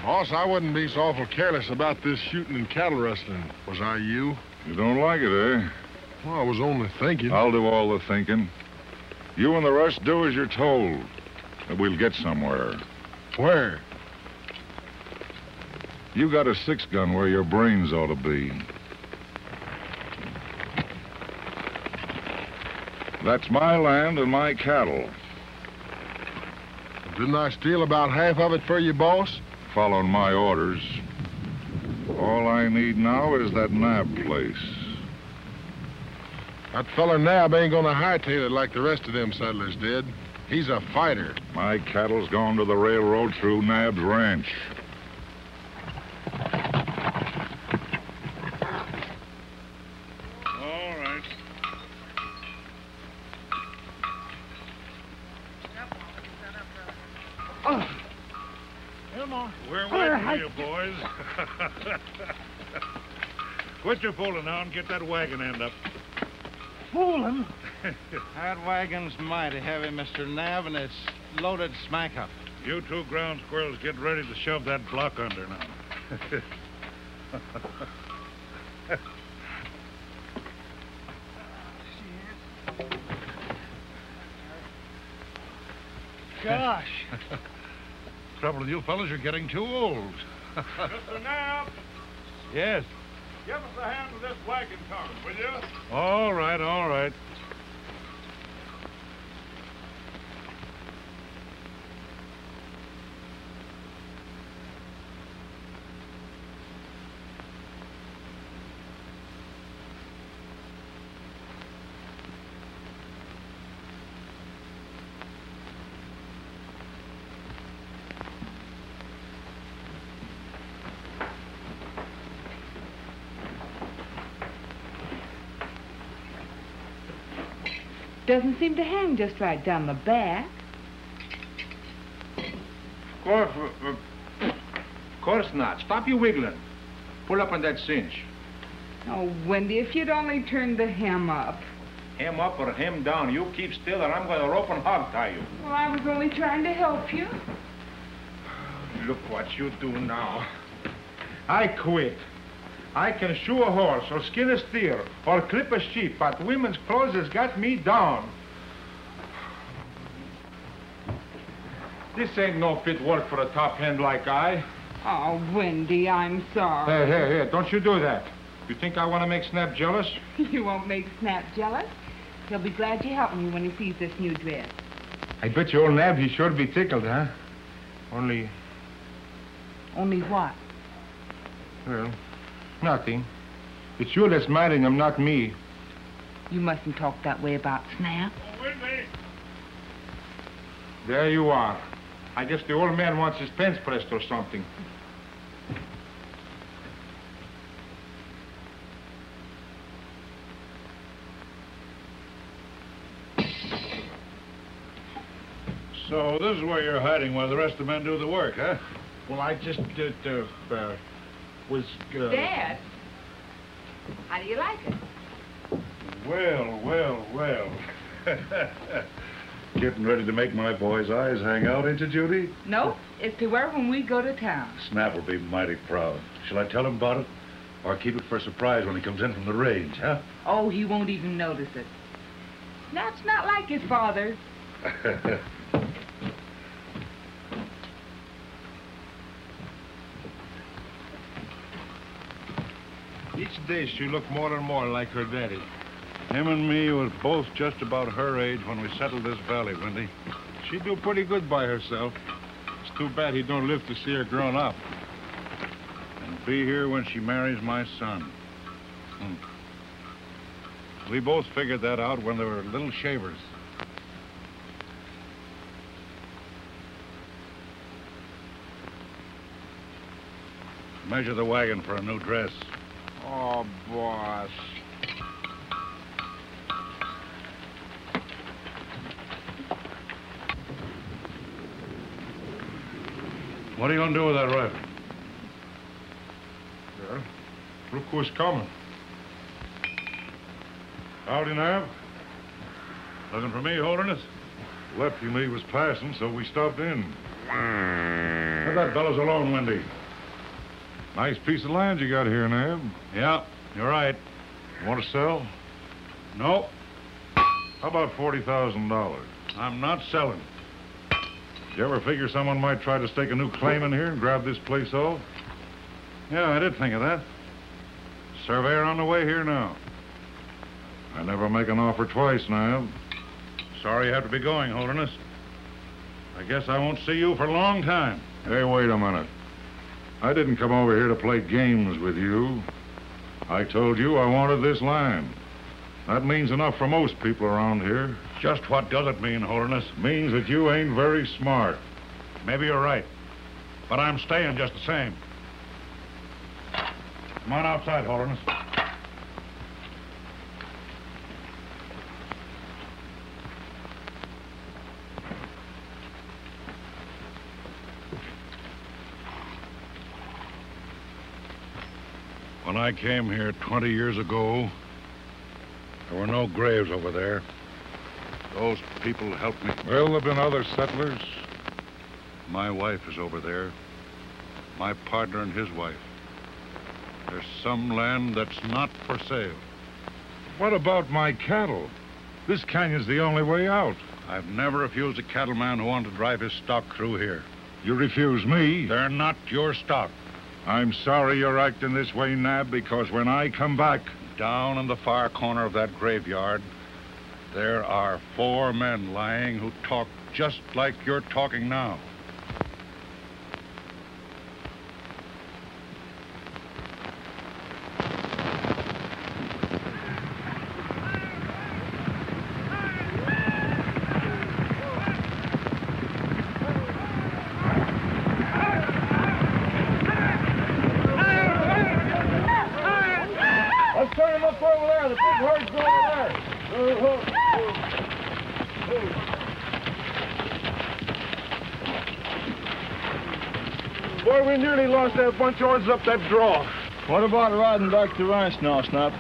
Boss, I wouldn't be so awful careless about this shooting and cattle rustling. Was I you? You don't like it, eh? Well, I was only thinking. I'll do all the thinking. You and the rest do as you're told. And we'll get somewhere. Where? You got a 6-gun where your brains ought to be. That's my land and my cattle. Didn't I steal about half of it for you, boss? Following my orders. All I need now is that Naab place. That feller Naab ain't gonna hightail it like the rest of them settlers did. He's a fighter. My cattle's gone to the railroad through Naab's ranch. All right. Oh. Come on. We're waiting for you, boys. Quit your fooling now and get that wagon end up. Fooling? That wagon's mighty heavy, Mr. Naab, and it's loaded smack up. You two ground squirrels get ready to shove that block under now. Gosh. Trouble with you fellas, you're getting too old. Mr. Naab, Yes. give us a hand with this wagon tongue, will you? All right, all right. Doesn't seem to hang just right down the back. Of course not. Stop you wiggling. Pull up on that cinch. Oh, Wendy, if you'd only turned the hem up. Hem up or hem down. You keep still or I'm going to rope and hog tie you. Well, I was only trying to help you. Look what you do now. I quit. I can shoe a horse or skin a steer or clip a sheep, but women's clothes has got me down. This ain't no fit work for a top hand like I. Oh, Wendy, I'm sorry. Hey, don't you do that. You think I want to make Snap jealous? You won't make Snap jealous. He'll be glad you helped me when he sees this new dress. I bet you old Nab he sure be tickled, huh? Only what? Well, nothing. It's you that's marrying him, not me. You mustn't talk that way about Snap. Oh, with me. There you are. I guess the old man wants his pants pressed or something. So this is where you're hiding while the rest of the men do the work, huh? Well, I just was... Dad, how do you like it? Well. Getting ready to make my boy's eyes hang out, ain't you, Judy? No, it's to wear when we go to town. Snap will be mighty proud. Shall I tell him about it? Or keep it for a surprise when he comes in from the range, huh? Oh, he won't even notice it. Snap's not like his father. Each day she looked more and more like her daddy. Him and me was both just about her age when we settled this valley, Wendy. She do pretty good by herself. It's too bad he don't live to see her grown up. And be here when she marries my son. We both figured that out when they were little shavers. Measure the wagon for a new dress. Oh, boss. What are you gonna do with that rifle? Well, look who's coming. Howdy, Naab. Looking for me, Holderness? Lefty and me was passing, so we stopped in. Let that bellows alone, Wendy. Nice piece of land you got here, Naab. Yeah, you're right. You want to sell? No, How about $40,000? I'm not selling. You ever figure someone might try to stake a new claim in here and grab this place off? Yeah, I did think of that. Surveyor on the way here now. I never make an offer twice, Naab. Sorry you have to be going, Holderness. I guess I won't see you for a long time. Hey, wait a minute. I didn't come over here to play games with you. I told you I wanted this land. That means enough for most people around here. Just what does it mean, Holderness? Means that you ain't very smart. Maybe you're right. But I'm staying just the same. Come on outside, Holderness. When I came here 20 years ago, there were no graves over there. Those people helped me. Well, there've been other settlers. My wife is over there. My partner and his wife. There's some land that's not for sale. What about my cattle? This canyon's the only way out. I've never refused a cattleman who wanted to drive his stock through here. You refuse me? They're not your stock. I'm sorry you're acting this way, Naab, because when I come back... Down in the far corner of that graveyard, there are 4 men lying who talk just like you're talking now. Boy, we nearly lost that bunch of horses up that draw. What about riding back to the ranch now, Snap?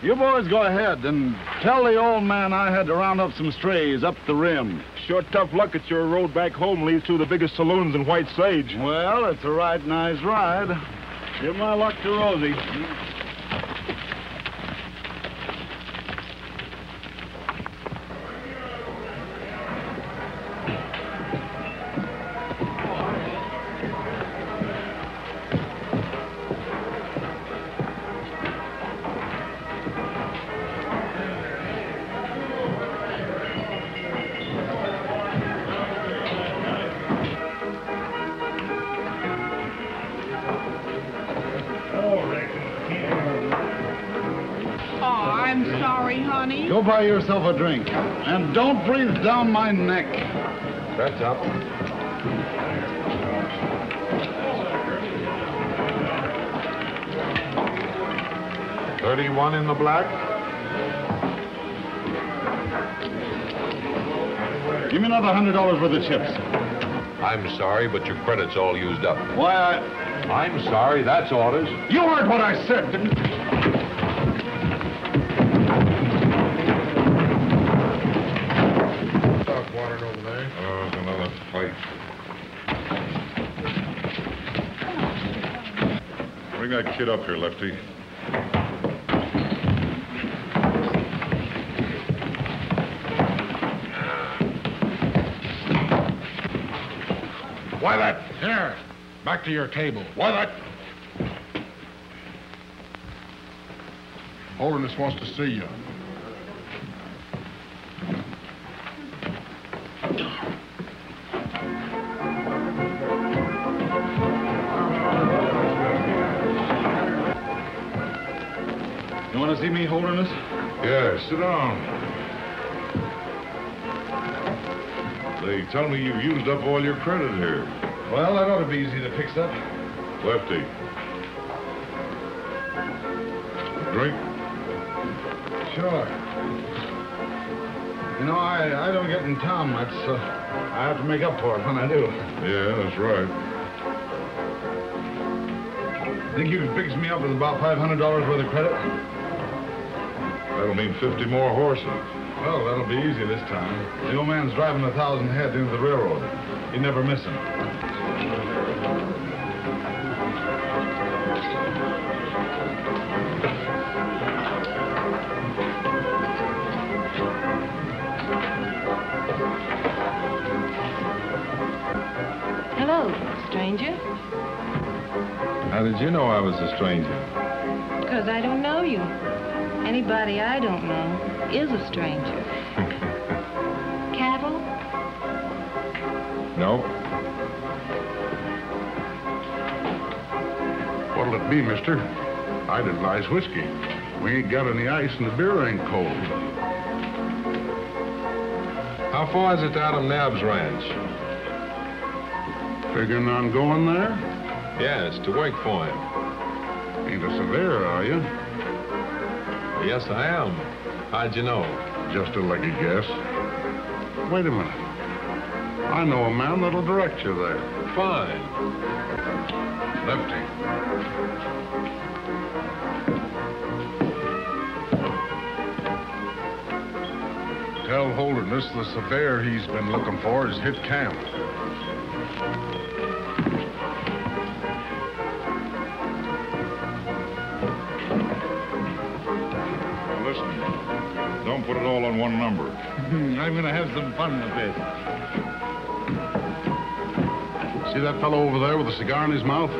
You boys go ahead and tell the old man I had to round up some strays up the rim. Sure tough luck that your road back home leads to the biggest saloons in White Sage. Well, it's a right nice ride. Give my luck to Rosie. Go buy yourself a drink. And don't breathe down my neck. That's up. $31 in the black. Give me another $100 worth of chips. I'm sorry, but your credit's all used up. Why, I'm sorry, that's orders. You heard what I said, didn't you? Bring that kid up here, Lefty. Why that? Here, back to your table. Why that? Holderness wants to see you. You want to see me, Holderness? Yeah, sit down. They tell me you've used up all your credit here. Well, that ought to be easy to fix up. Lefty. Drink? Sure. You know, I don't get in town much, so I have to make up for it when I do. Yeah, that's right. Think you could fix me up with about $500 worth of credit? That'll mean 50 more horses. Well, that'll be easy this time. The old man's driving 1,000 head into the railroad. You never miss him. Hello, stranger. How did you know I was a stranger? Because I don't know you. Anybody I don't know is a stranger. Cattle? No. What'll it be, mister? I'd advise whiskey. We ain't got any ice and the beer ain't cold. How far is it to Adam Naab's ranch? Figuring on going there? Yes, to work for him. Ain't a surveyor, are you? Yes, I am. How'd you know? Just a lucky guess. Wait a minute. I know a man that'll direct you there. Fine. Lefty. Tell Holderness the surveyor he's been looking for has hit camp. Now listen, don't put it all on one number. I'm going to have some fun with this. See that fellow over there with a cigar in his mouth?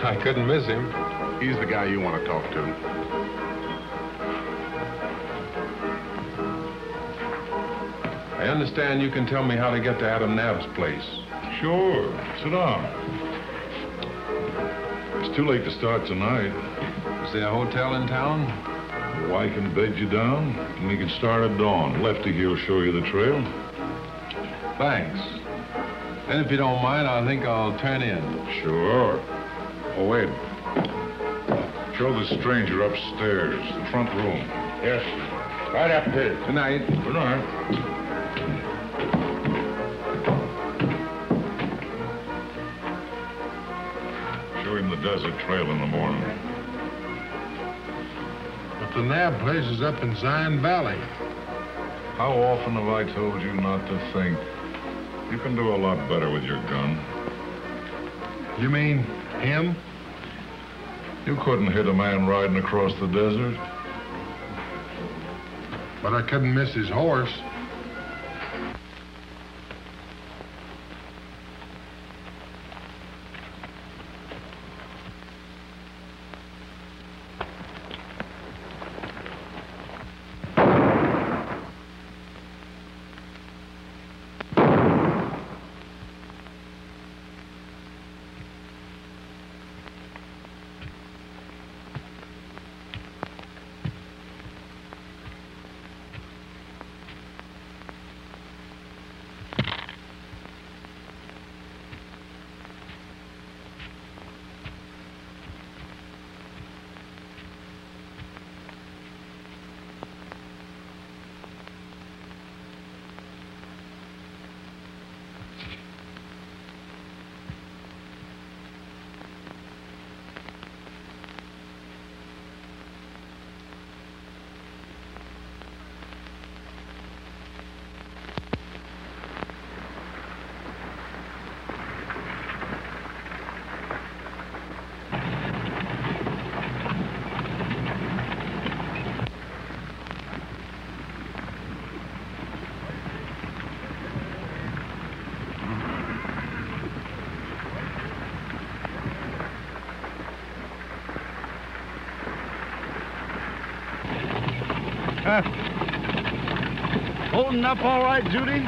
I couldn't miss him. He's the guy you want to talk to. I understand you can tell me how to get to Adam Naab's place. Sure. Sit down. It's too late to start tonight. Is there a hotel in town? Well, I can bed you down, and we can start at dawn. Lefty here will show you the trail. Thanks. And if you don't mind, I think I'll turn in. Sure. Oh, wait. Show the stranger upstairs, the front room. Yes. Right up here. Good night. Good night. Show him the desert trail in the morning. But the Naab place is up in Zane Valley. How often have I told you not to think? You can do a lot better with your gun. You mean him? You couldn't hit a man riding across the desert. But I couldn't miss his horse. Holding up all right, Judy?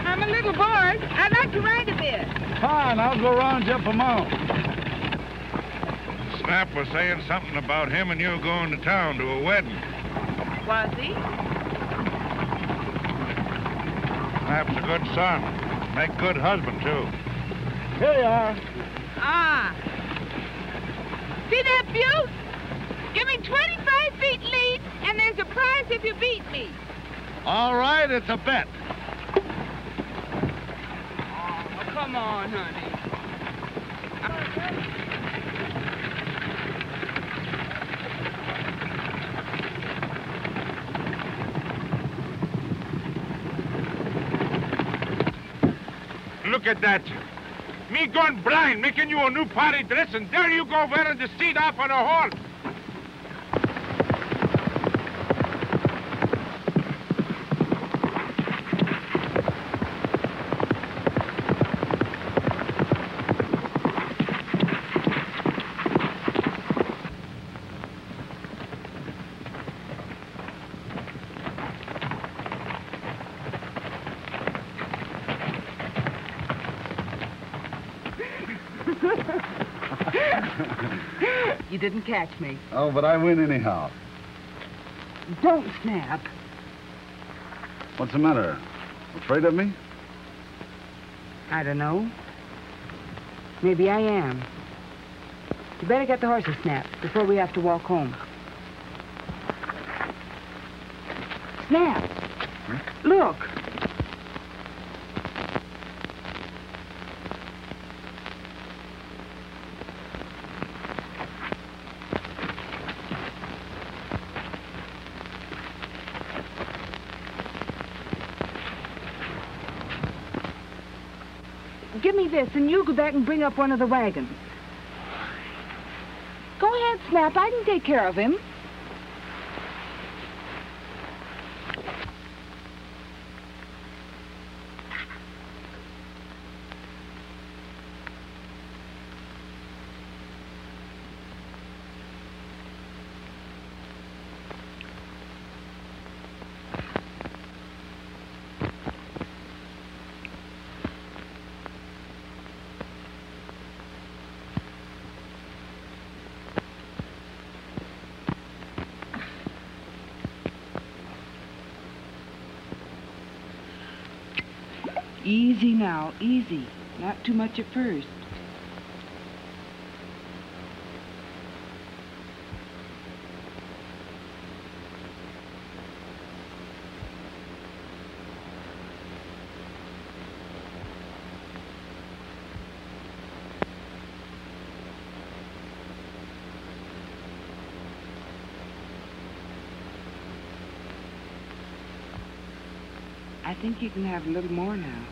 I'm a little bored. I'd like to ride a bit. Fine, I'll go round you up a mount. Snap was saying something about him and you going to town to a wedding. Was he? Snap's a good son. Make good husband, too. Here you are. Ah. See that butte? Give me 25 feet lead, and there's a prize if you beat me. All right, it's a bet. Oh, come on, honey. Look at that. Me gone blind, making you a new party dress, and there you go wearing the seat off on a horse. You didn't catch me. Oh, but I win anyhow. Don't snap. What's the matter? Afraid of me? I don't know. Maybe I am. You better get the horses snapped before we have to walk home. Snap! Hmm? Look! Give me this, and you go back and bring up one of the wagons. Go ahead, Snap. I can take care of him. Easy now, easy. Not too much at first. I think you can have a little more now.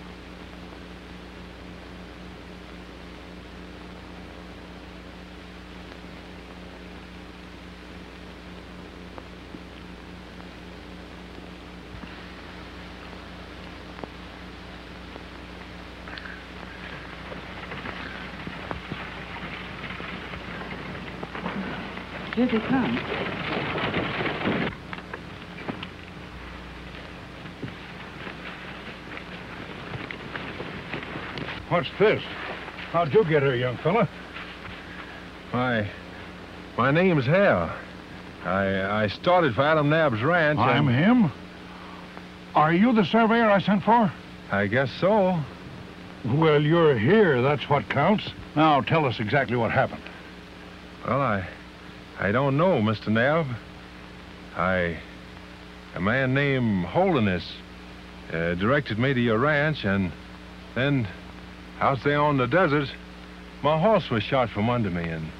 Here they come. What's this? How'd you get here, young fella? My name's Hare. I started for Adam Naab's ranch. I'm him? Are you the surveyor I sent for? I guess so. Well, you're here. That's what counts. Now, tell us exactly what happened. Well, I don't know, Mr. Naab. A man named Holderness directed me to your ranch, and then out there on the desert, my horse was shot from under me, and...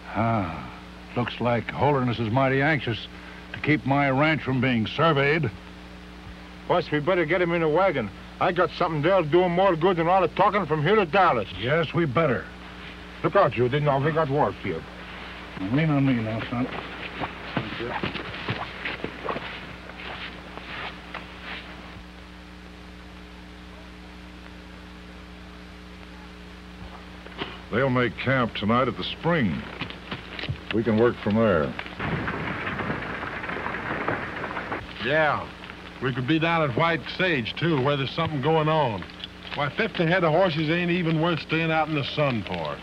Looks like Holderness is mighty anxious to keep my ranch from being surveyed. Boss, we better get him in a wagon. I got something there'll do him more good than all the talking from here to Dallas. Yes, we better. Look out, Judy. Now we got Warfield. Lean on me now, son. Thank you. They'll make camp tonight at the spring. We can work from there. Yeah. We could be down at White Sage, too, where there's something going on. Why, 50 head of horses ain't even worth staying out in the sun for.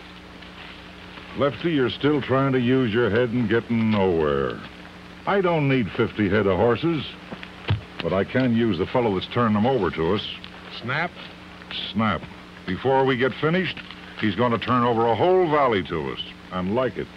Lefty, you're still trying to use your head and getting nowhere. I don't need 50 head of horses, but I can use the fellow that's turned them over to us. Snap? Snap. Before we get finished, he's going to turn over a whole valley to us, and like it.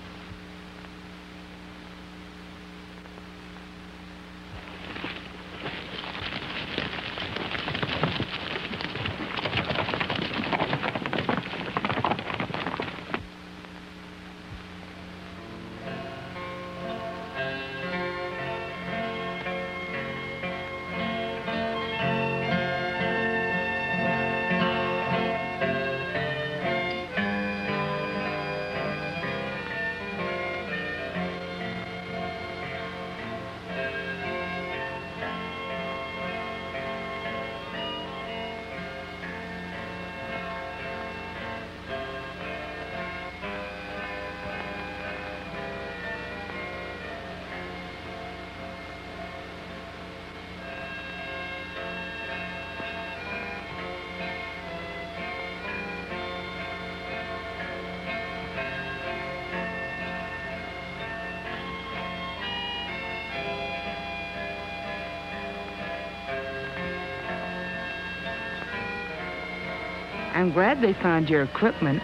I'm glad they found your equipment.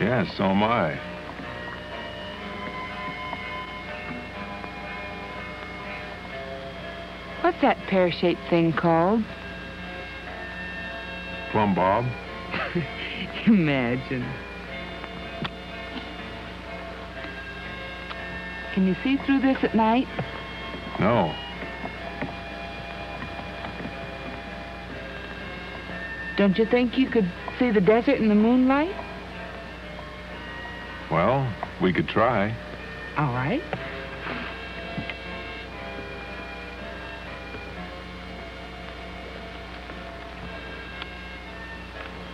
Yes, so am I. What's that pear-shaped thing called? Plumb bob. Imagine. Can you see through this at night? No. Don't you think you could see the desert in the moonlight? Well, we could try. All right.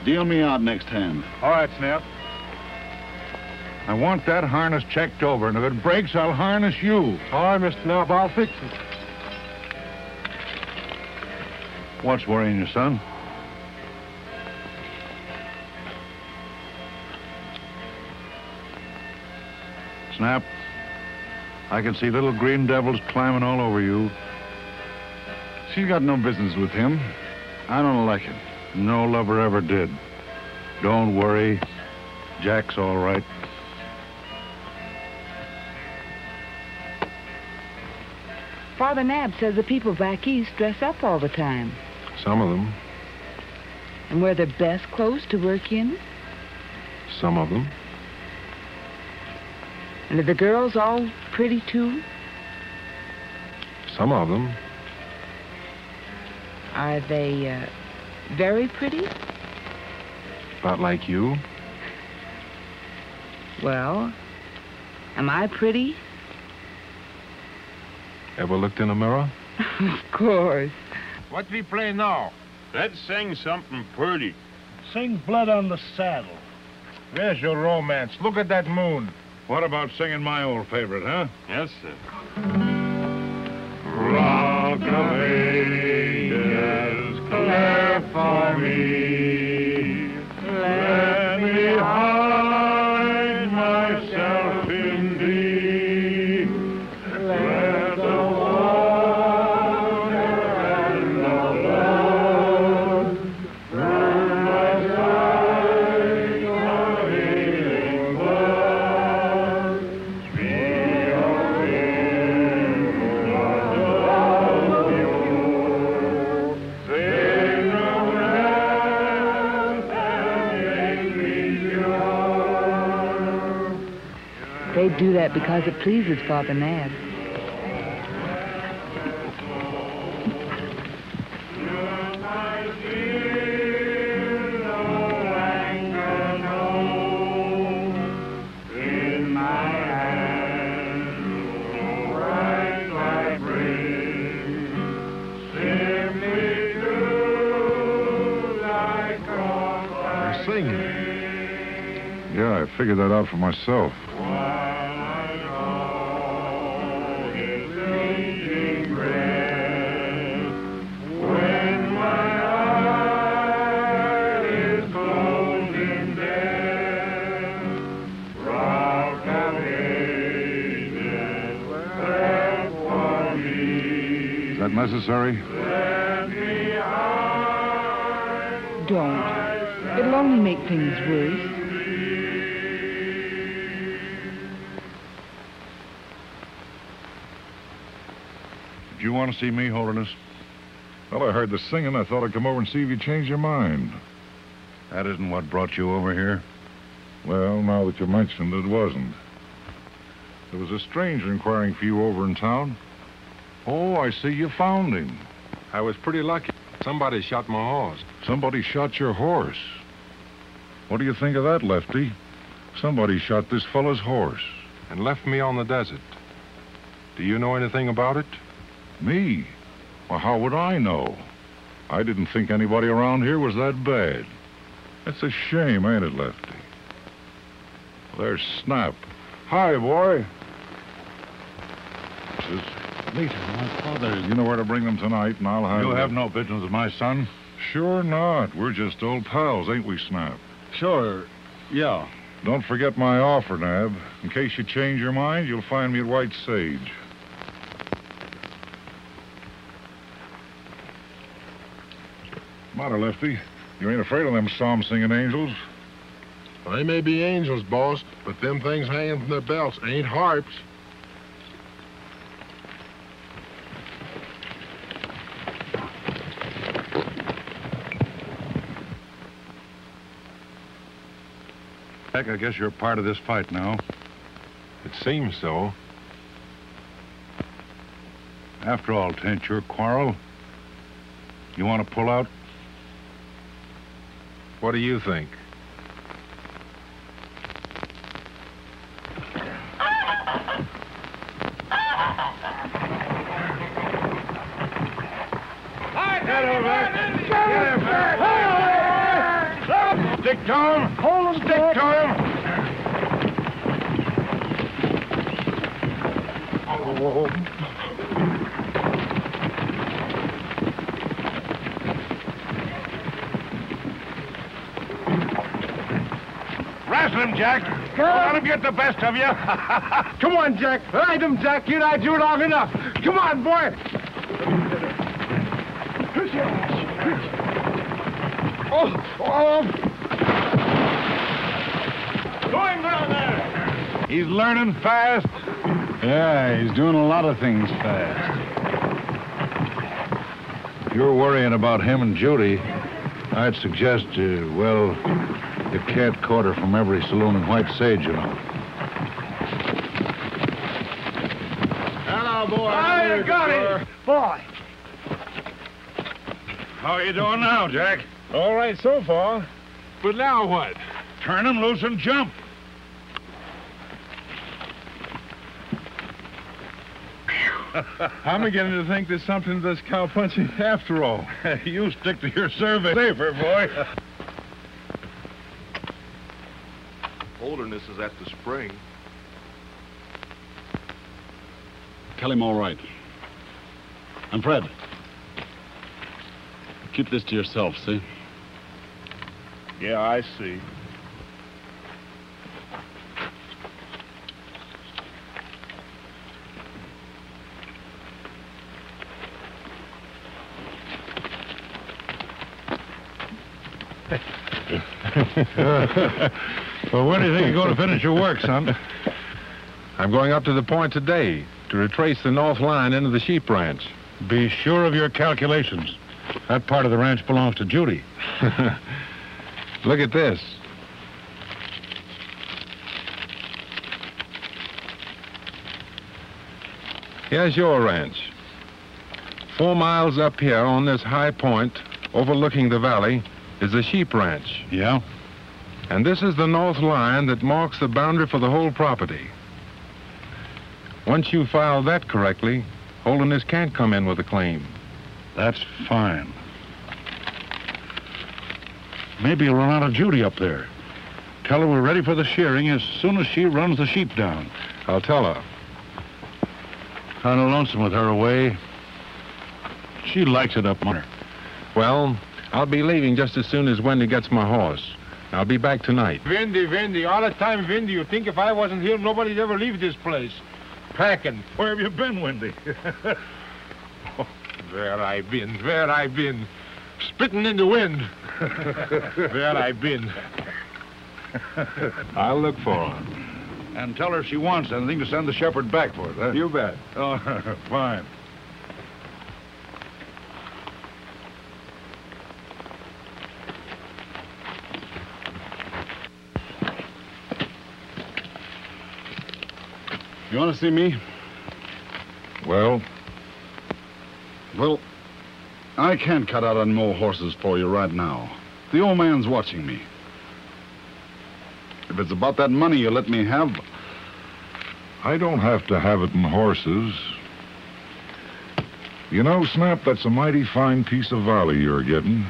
Deal me out next hand. All right, Snap. I want that harness checked over, and if it breaks, I'll harness you. All right, Mr. Naab, I'll fix it. What's worrying you, son? Snap, I can see little green devils climbing all over you. She's got no business with him. I don't like it. No lover ever did. Don't worry. Jack's all right. Father Naab says the people back east dress up all the time. Some of them. And wear their best clothes to work in. Some of them. And are the girls all pretty, too? Some of them. Are they, very pretty? About like you. Well, am I pretty? Ever looked in a mirror? Of course. What we play now? Let's sing something pretty. Sing Blood on the Saddle. Where's your romance? Look at that moon. What about singing my old favorite, huh? Yes, sir. Rock of ages, clear for me. Let me hide myself in thee. Let the water and the blood burn my sight of healing blood. Be a wind of you. Sing of death and make me pure. They do that because it pleases Father Naab. They're singing. Yeah, I figured that out for myself. Is that necessary? Don't. It'll only make things worse. Did you want to see me, Holderness? Well, I heard the singing. I thought I'd come over and see if you changed your mind. That isn't what brought you over here. Well, now that you mentioned it, wasn't. There was a stranger inquiring for you over in town. Oh, I see you found him. I was pretty lucky. Somebody shot my horse. Somebody shot your horse. What do you think of that, Lefty? Somebody shot this fellow's horse. And left me on the desert. Do you know anything about it? Me? Well, how would I know? I didn't think anybody around here was that bad. It's a shame, ain't it, Lefty? There's Snap. Hi, boy. This Later, my father. You know where to bring them tonight, and I'll have... You have no business with my son. Sure not. We're just old pals, ain't we, Snap? Sure, yeah. Don't forget my offer, Nab. In case you change your mind, you'll find me at White Sage. Matter, Lefty. You ain't afraid of them psalm-singing angels? They may be angels, boss, but them things hanging from their belts ain't harps. Jack, I guess you're part of this fight now. It seems so. After all, 'tain't your quarrel. You want to pull out? What do you think? Stick to him! Hold him, stick to him! Wrestle him, Jack. Let him get the best of you. Come on, Jack. Ride him, Jack. You ride you long enough. Come on, boy. Oh. Going down there. He's learning fast. Yeah, he's doing a lot of things fast. If you're worrying about him and Judy, I'd suggest, well, you can't court her from every saloon in White Sage, you know. Hello, boy. I got it. Boy. How are you doing now, Jack? All right so far. But now what? Turn him loose and jump. I'm beginning to think there's something to this cowpunching after all. You stick to your survey safer, boy. Holderness is at the spring. Tell him all right. And Fred, keep this to yourself, see? Yeah, I see. Well, when do you think you're going to finish your work, son? I'm going up to the point today to retrace the north line into the sheep ranch. Be sure of your calculations. That part of the ranch belongs to Judy. Look at this. Here's your ranch. 4 miles up here on this high point overlooking the valley is the sheep ranch. Yeah? And this is the north line that marks the boundary for the whole property. Once you file that correctly, Holderness can't come in with a claim. That's fine. Maybe you'll run out of Judy up there. Tell her we're ready for the shearing as soon as she runs the sheep down. I'll tell her. Kind of lonesome with her away. She likes it up on her. Well, I'll be leaving just as soon as Wendy gets my horse. I'll be back tonight. Windy, all the time, Windy. You think if I wasn't here, nobody'd ever leave this place. Packing. Where have you been, Wendy? Where I been. Spitting in the wind. Where I been. I'll look for her. And tell her if she wants anything to send the shepherd back for it, huh? You bet. Oh, fine. You want to see me? Well? Well, I can't cut out any more horses for you right now. The old man's watching me. If it's about that money you let me have... I don't have to have it in horses. You know, Snap, that's a mighty fine piece of valley you're getting.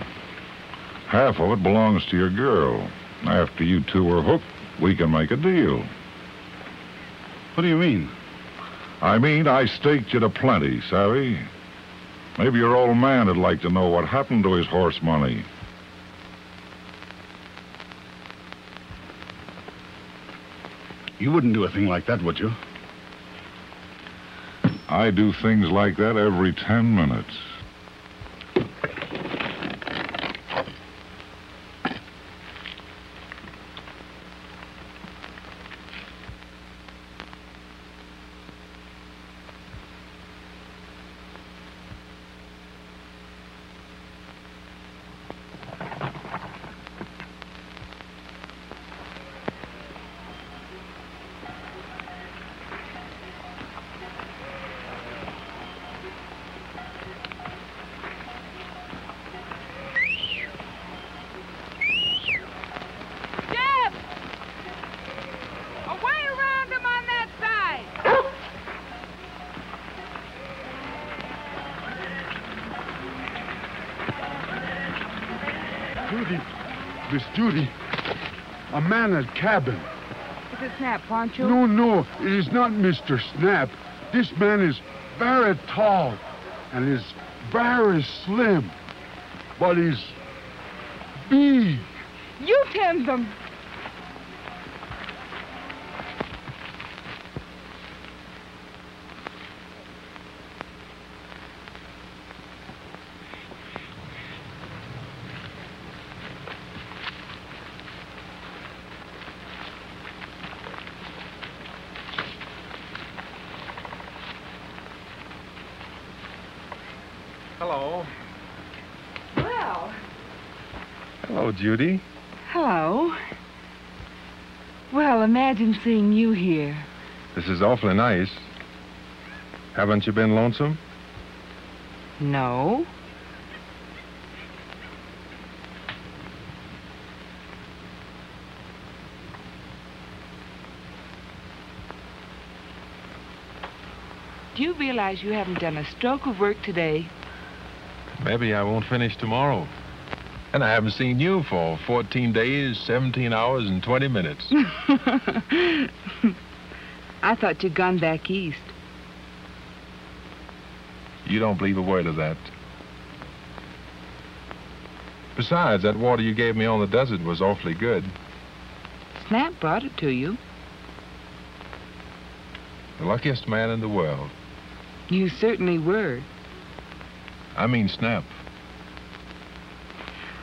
Half of it belongs to your girl. After you two are hooked, we can make a deal. What do you mean? I mean, I staked you to plenty, savvy? Maybe your old man would like to know what happened to his horse money. You wouldn't do a thing like that, would you? I do things like that every 10 minutes. Miss Judy. A man at cabin. Is it Snap, Pancho? No, it is not Mr. Snap. This man is very tall and is very slim, but he's big. You tend them. Hello. Well. Hello, Judy. Hello. Well, imagine seeing you here. This is awfully nice. Haven't you been lonesome? No. Do you realize you haven't done a stroke of work today? Maybe I won't finish tomorrow. And I haven't seen you for 14 days, 17 hours, and 20 minutes. I thought you'd gone back east. You don't believe a word of that. Besides, that water you gave me on the desert was awfully good. Snap brought it to you. The luckiest man in the world. You certainly were. I mean Snap.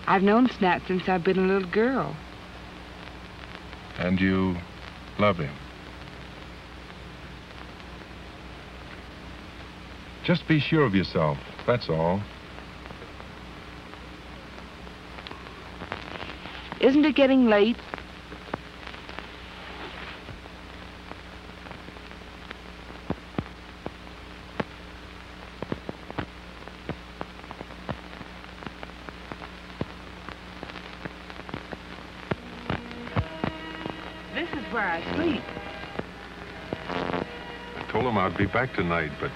I've known Snap since I've been a little girl. And you love him. Just be sure of yourself, that's all. Isn't it getting late? This is where I sleep. I told them I'd be back tonight, but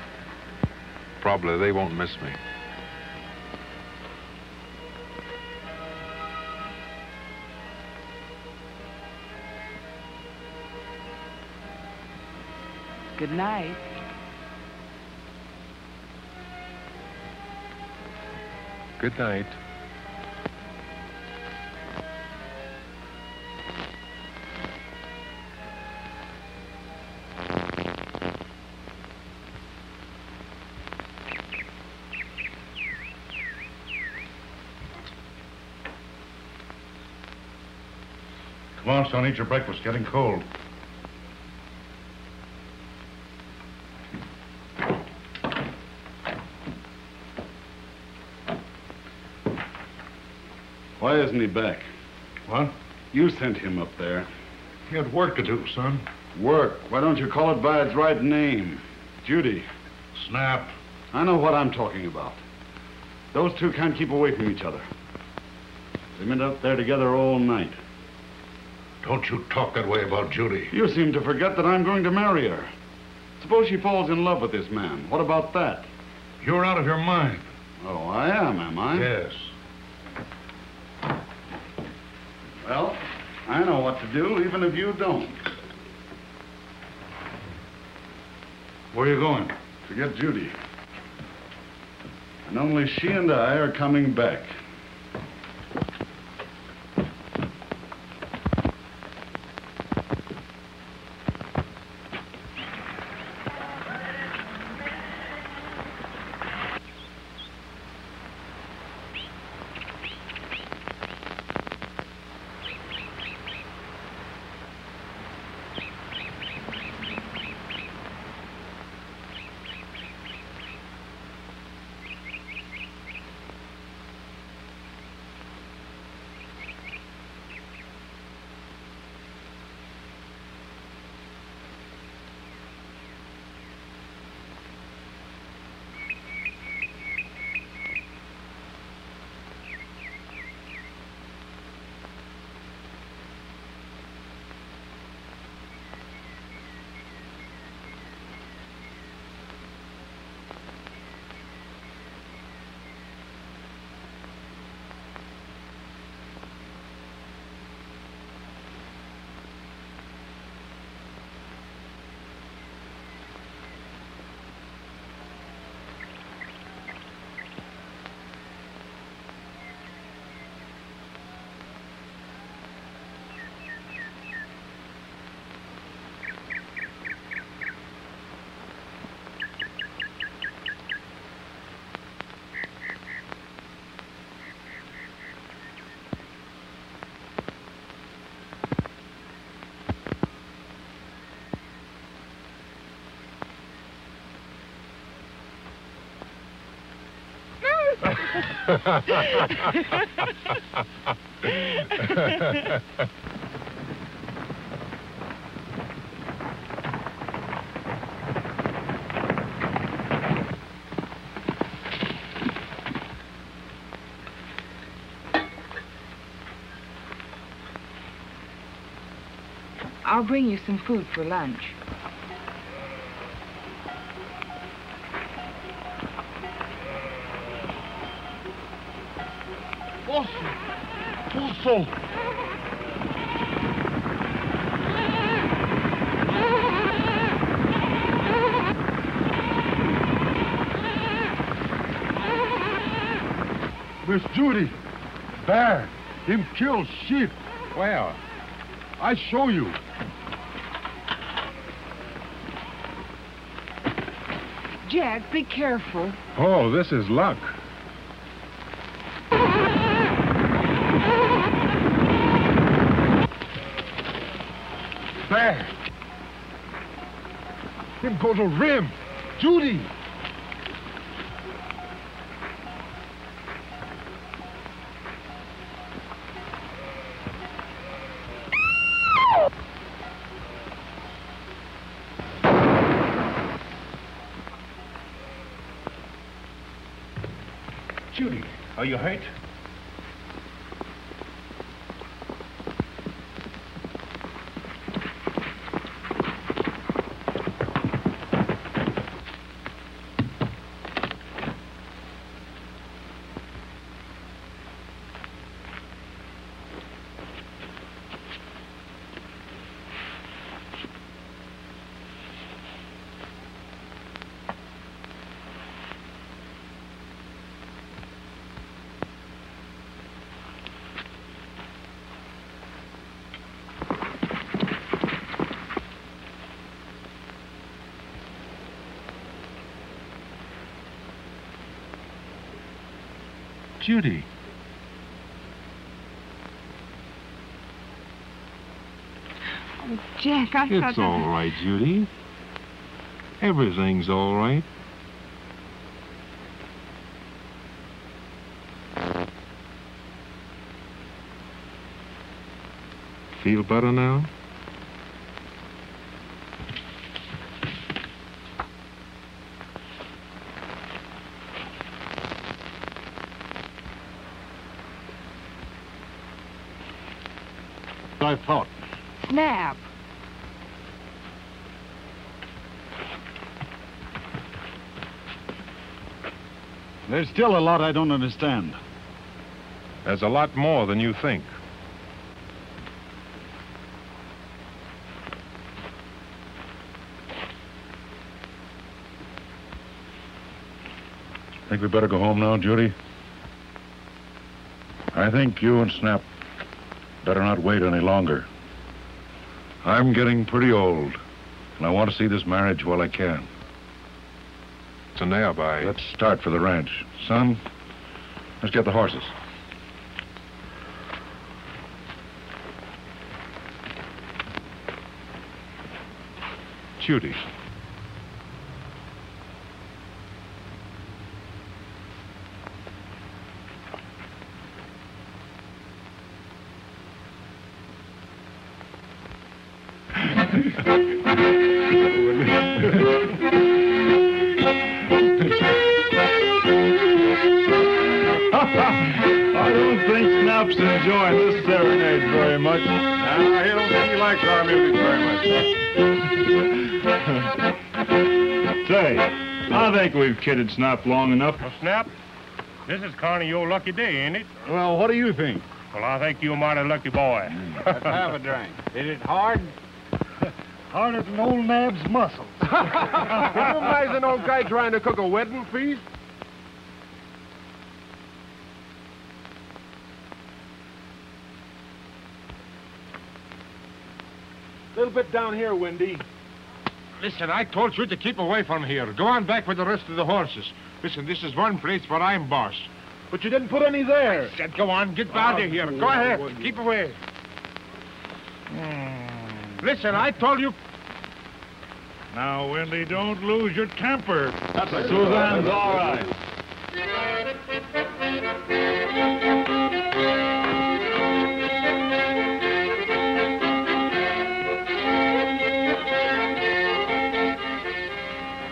probably they won't miss me. Good night. Good night. Come on, son, eat your breakfast. Getting cold. Why isn't he back? What? You sent him up there. He had work to do, son. Work? Why don't you call it by its right name? Judy. Snap. I know what I'm talking about. Those two can't keep away from each other. They've been out there together all night. Don't you talk that way about Judy. You seem to forget that I'm going to marry her. Suppose she falls in love with this man. What about that? You're out of your mind. Oh, I am I? Yes. Well, I know what to do, even if you don't. Where are you going? To get Judy. And only she and I are coming back. I'll bring you some food for lunch. Also. Miss Judy, bear, him kill sheep. Well, I show you. Jack, be careful. oh, this is luck. Bear. Him go to rim. Judy. Judy, are you hurt? Judy. Oh, Jack, I thought It's all right, Judy. Everything's all right. Feel better now? I thought. Snap. There's still a lot I don't understand. There's a lot more than you think. Think we better go home now, Judy? I think you and Snap better not wait any longer. I'm getting pretty old, and I want to see this marriage while I can. So now, Let's start for the ranch. Son, let's get the horses. Judy. I don't think Snap's enjoying this serenade very much. He don't think he likes our music very much. Say, I think we've kidded Snap long enough. Well, Snap, this is kind of your lucky day, ain't it? Well, what do you think? Well, I think you're a mighty lucky boy. Let's have a drink. Is it hard? Hard as an old Naab's muscles. Can you imagine an old guy trying to cook a wedding feast? A little bit down here, Wendy. Listen, I told you to keep away from here. Go on back with the rest of the horses. Listen, this is one place where I'm boss. But you didn't put any there. I said, go on, get out of here. Go ahead, keep away. Listen, I told you... Now, Wendy, don't lose your temper. Suzanne's all right.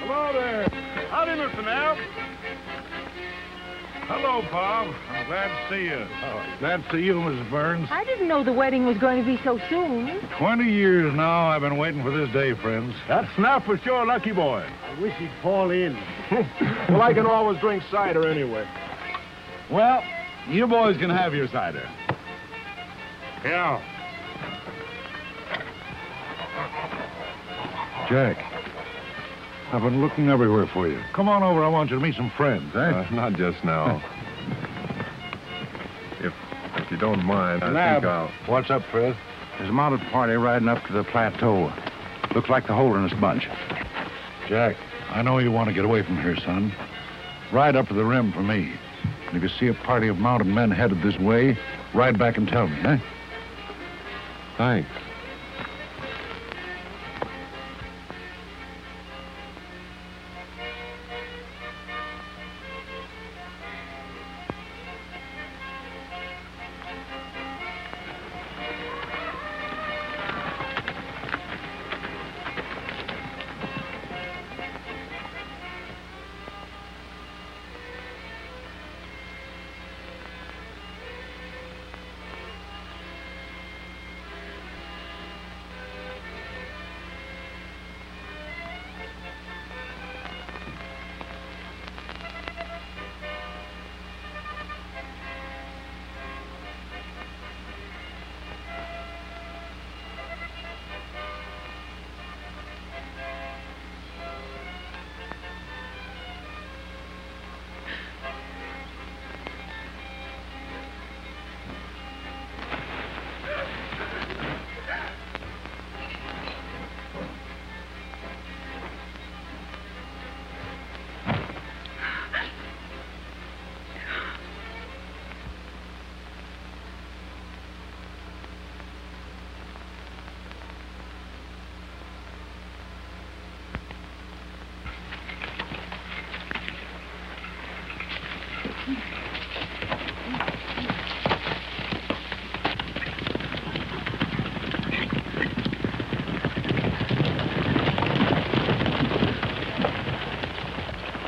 Hello there. Howdy, Mr. Naab. Hello, Bob. I'm glad to see you. Glad to see you, Mrs. Burns. I didn't know the wedding was going to be so soon. 20 years now I've been waiting for this day, friends. That Snap was sure a lucky boy. I wish he'd fall in. Well, I can always drink cider anyway. Well, you boys can have your cider. Yeah. Jack, I've been looking everywhere for you. Come on over. I want you to meet some friends, eh? Not just now. If you don't mind, I Naab. think I'll... What's up, Fred? There's a mounted party riding up to the plateau. Looks like the Holderness bunch. Jack, I know you want to get away from here, son. Ride up to the rim for me. And if you see a party of mounted men headed this way, ride back and tell me, eh? Thanks.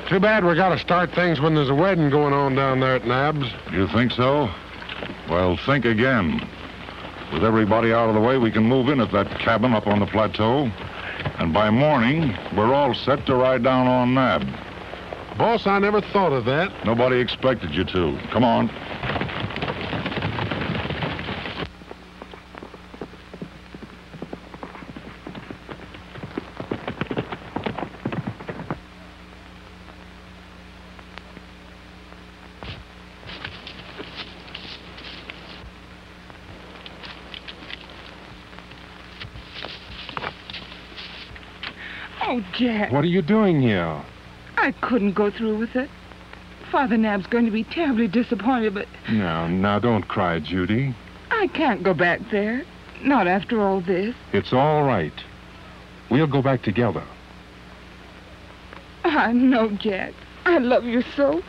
Too bad we gotta start things when there's a wedding going on down there at Naab's. You think so? Well, think again. With everybody out of the way, we can move in at that cabin up on the plateau. And by morning, we're all set to ride down on Naab. Boss, I never thought of that. Nobody expected you to. Come on. Oh, Jack. What are you doing here? I couldn't go through with it. Father Naab's going to be terribly disappointed, but Now, don't cry, Judy. I can't go back there. Not after all this. It's all right. We'll go back together. I know, Jack. I love you so.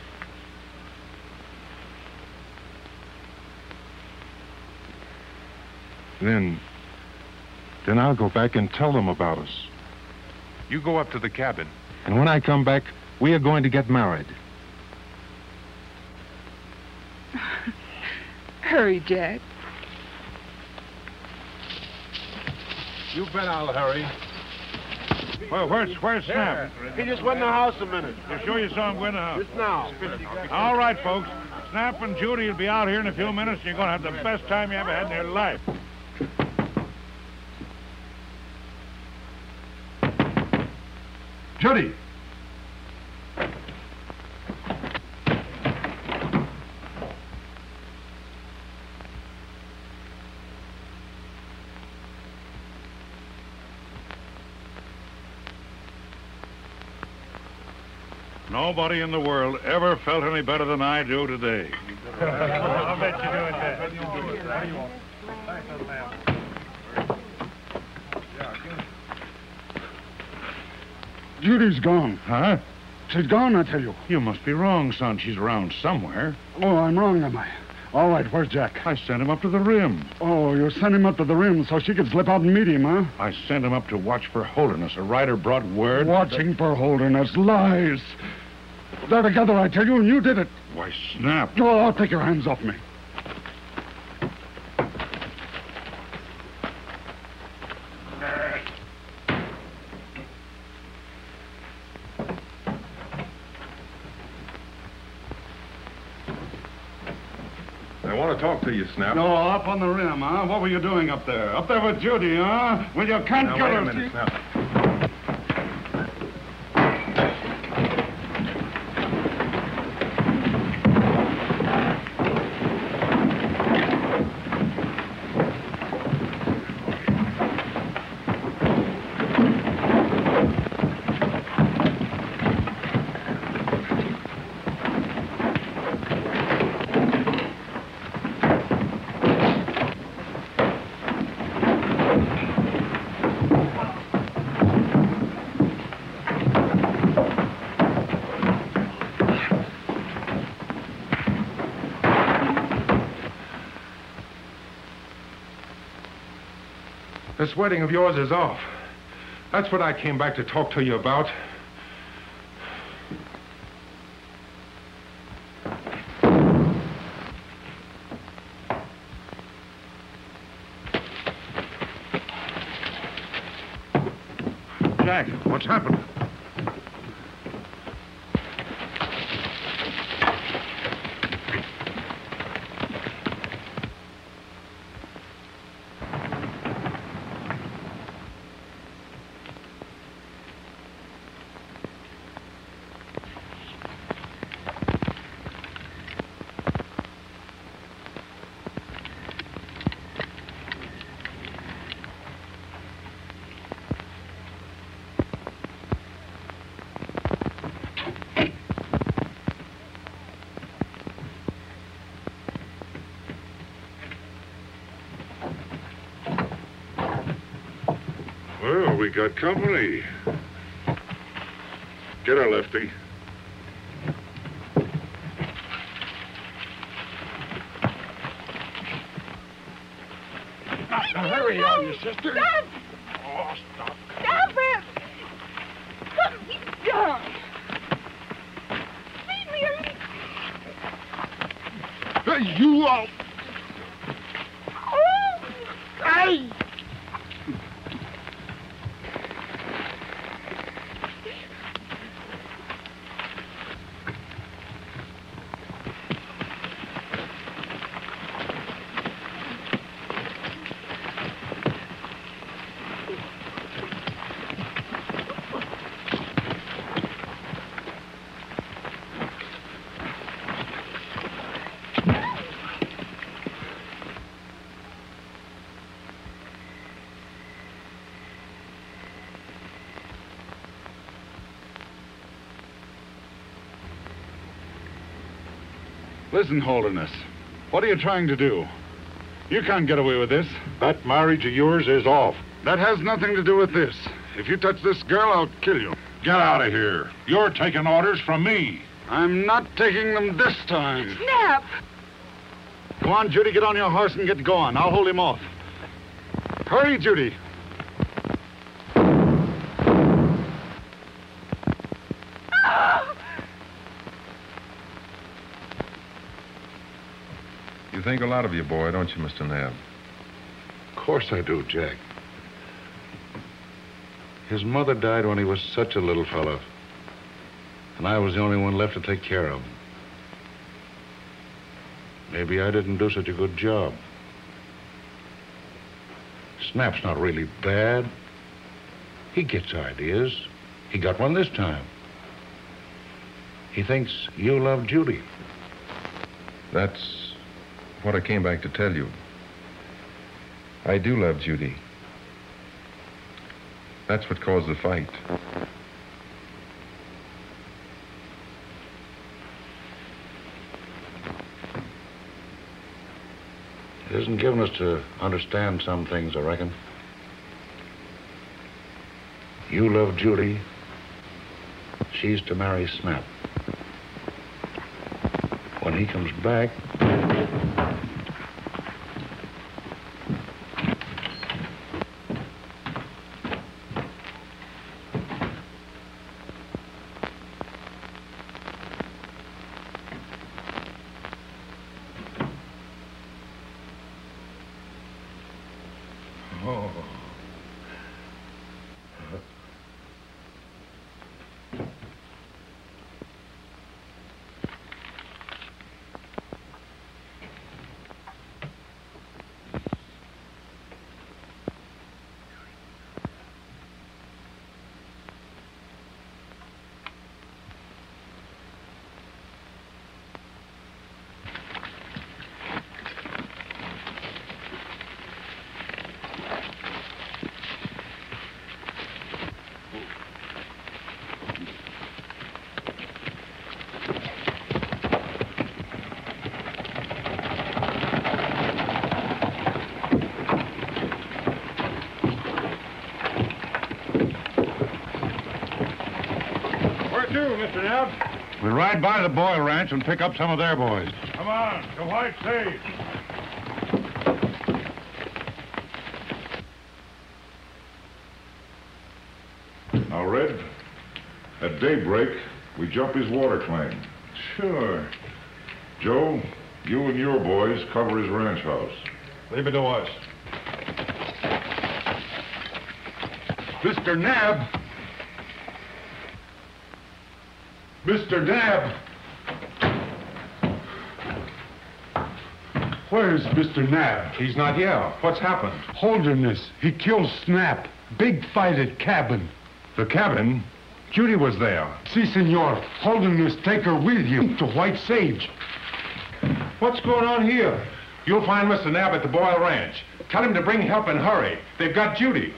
Then I'll go back and tell them about us. You go up to the cabin. And when I come back, we are going to get married. Hurry, Jack. You bet I'll hurry. Well, where's Snap? He just went in the house a minute. You sure you saw him go in the house? Just now. All right, folks. Snap and Judy will be out here in a few minutes, and you're going to have the best time you ever had in your life. Judy! Nobody in the world ever felt any better than I do today. I'll bet you do it, Dad. Judy's gone. Huh? She's gone, I tell you. You must be wrong, son. She's around somewhere. Oh, I'm wrong, am I? All right, where's Jack? I sent him up to the rim. Oh, you sent him up to the rim so she could slip out and meet him, huh? I sent him up to watch for Holderness. A rider brought word. Watching for Holderness. Lies. They're together, I tell you, and you did it. Why, Snap. Oh, take your hands off me. I want to talk to you, Snap. No, up on the rim, huh? What were you doing up there? Up there with Judy, huh? Well, you can't Now, get wait her. a minute, Snap. This wedding of yours is off. That's what I came back to talk to you about. Jack, what's happened? Well, we got company. Get her, Lefty. Hurry, are you, sister? Stop! Oh, stop. Stop it! Stop! Leave me alone! Hey, you all. Oh! Hey! Listen, Holderness. What are you trying to do? You can't get away with this. That marriage of yours is off. That has nothing to do with this. If you touch this girl, I'll kill you. Get out of here. You're taking orders from me. I'm not taking them this time. Snap! Go on, Judy, get on your horse and get going. I'll hold him off. Hurry, Judy. You think a lot of your boy, don't you, Mr. Naab? Of course I do, Jack. His mother died when he was such a little fellow. And I was the only one left to take care of him. Maybe I didn't do such a good job. Snap's not really bad. He gets ideas. He got one this time. He thinks you love Judy. That's what I came back to tell you. I do love Judy. That's what caused the fight. It isn't given us to understand some things, I reckon. You love Judy. She's to marry Snap. When he comes back... Mr. Naab. We'll ride by the Boyle Ranch and pick up some of their boys. Come on, to White Sage. Now, Red, at daybreak, we jump his water claim. Sure. Joe, you and your boys cover his ranch house. Leave it to us. Mr. Naab! Mr. Naab! Where's Mr. Naab? He's not here. What's happened? Holderness. He killed Snap. Big fight at cabin. The cabin? Judy was there. Si, senor. Holderness, take her with you to White Sage. What's going on here? You'll find Mr. Naab at the Boyle Ranch. Tell him to bring help and hurry. They've got Judy.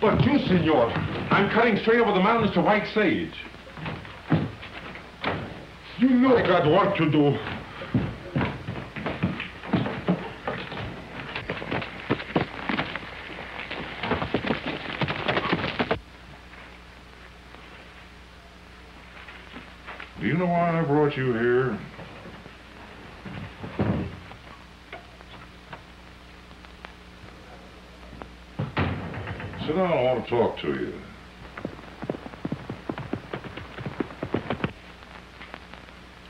But you, senor. I'm cutting straight over the mountains to White Sage. You know I got work to do. Do you know why I brought you here? Sit down, I want to talk to you.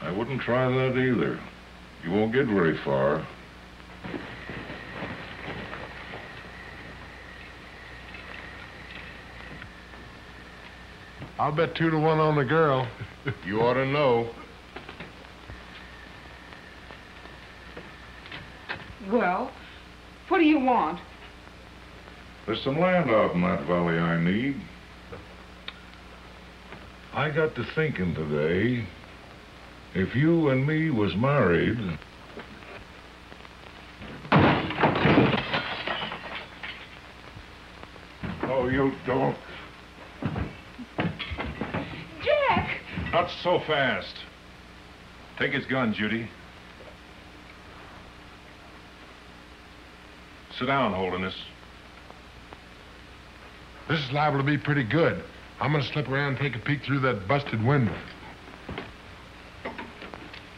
I wouldn't try that either. You won't get very far. I'll bet 2 to 1 on the girl. You ought to know. Well, what do you want? There's some land out in that valley I need. I got to thinking today, if you and me was married... Oh, you don't. Jack! Not so fast. Take his gun, Judy. Sit down, Holderness. This is liable to be pretty good. I'm gonna slip around and take a peek through that busted window.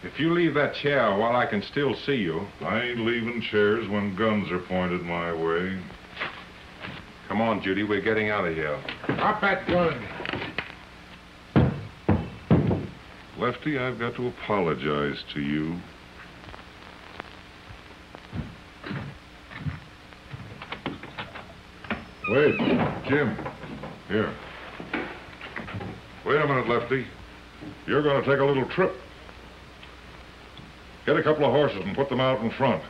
If you leave that chair while I can still see you... I ain't leaving chairs when guns are pointed my way. Come on, Judy, we're getting out of here. Drop that gun. Lefty, I've got to apologize to you. Wait, Jim. Here. Wait a minute, Lefty. You're going to take a little trip. Get a couple of horses and put them out in front.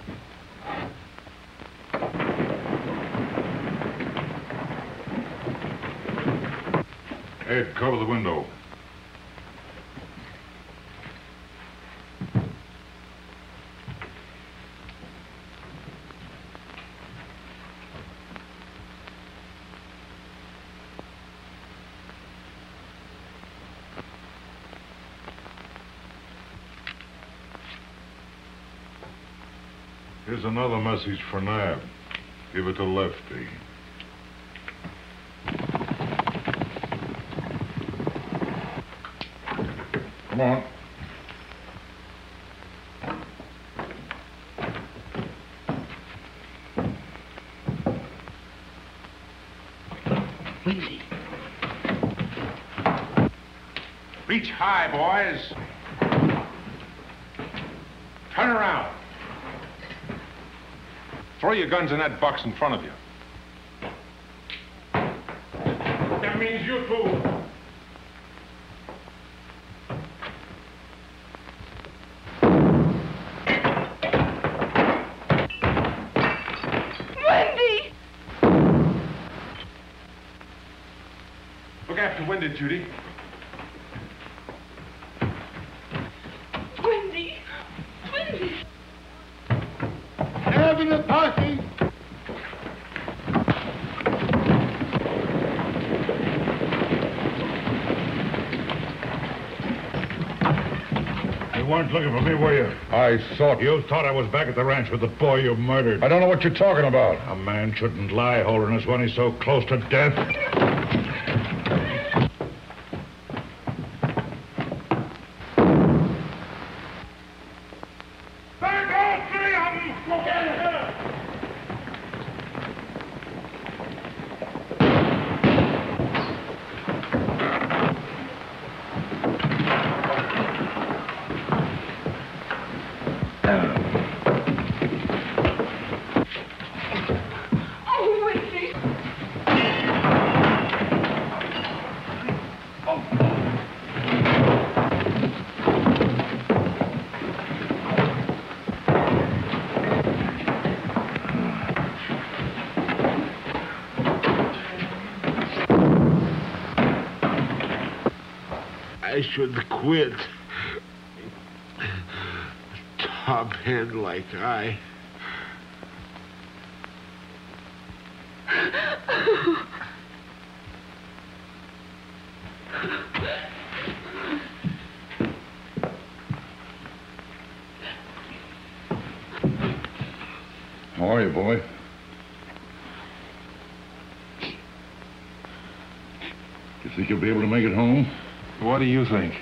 Ed, cover the window. Here's another message for Naab. Give it to Lefty. Come on. Windy. Reach high, boys. Turn around. Throw your guns in that box in front of you. That means you too. Wendy! Look after Wendy, Judy. Wendy! Wendy! Having a party. You weren't looking for me, were you? I thought You thought I was back at the ranch with the boy you murdered. I don't know what you're talking about. A man shouldn't lie, Holderness, when he's so close to death. Back all three of them! Oh, Wendy! I should quit. Top head like I. How are you, boy? You think you'll be able to make it home? What do you think?